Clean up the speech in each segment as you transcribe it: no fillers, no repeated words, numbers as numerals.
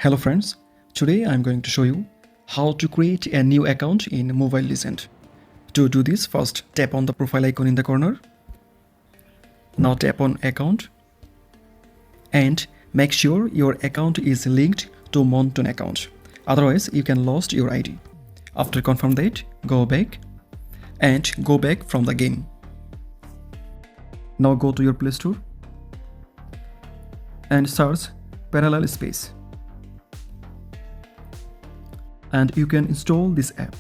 Hello friends, today I'm going to show you how to create a new account in Mobile Legends. To do this, first tap on the profile icon in the corner. Now tap on account and make sure your account is linked to Monton account. Otherwise, you can lose your ID. After confirm that, go back from the game. Now go to your Play Store and search Parallel Space. And you can install this app.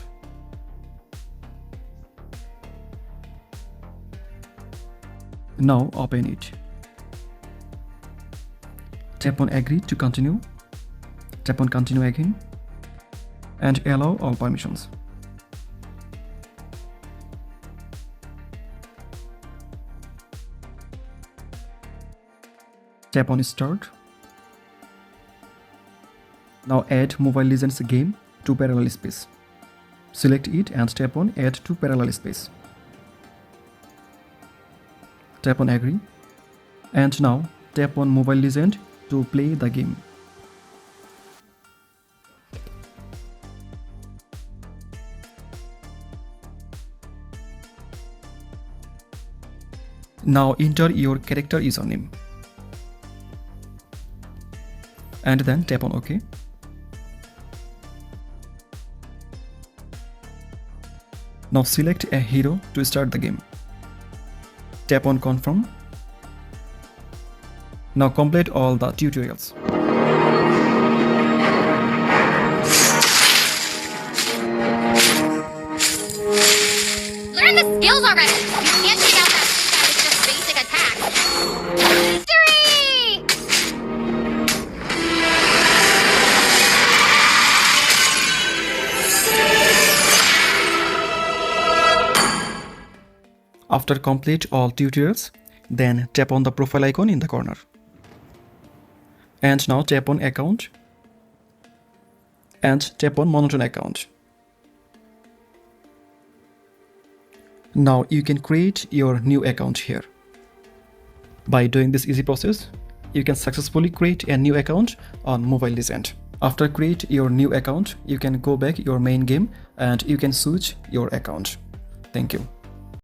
Now open it. Tap on agree to continue. Tap on continue again and allow all permissions. Tap on start. Now add Mobile Legends game to Parallel Space. Select it and tap on add to Parallel Space. Tap on agree and now tap on Mobile Legend to play the game. Now enter your character username and then tap on OK. Now select a hero to start the game. Tap on confirm. Now complete all the tutorials. Learn the skills already! You can't take out that with just basic attacks. Victory! After complete all tutorials, then tap on the profile icon in the corner. And now tap on account and tap on Monotone account. Now you can create your new account here. By doing this easy process, you can successfully create a new account on Mobile Legends. After create your new account, you can go back your main game and you can switch your account. Thank you.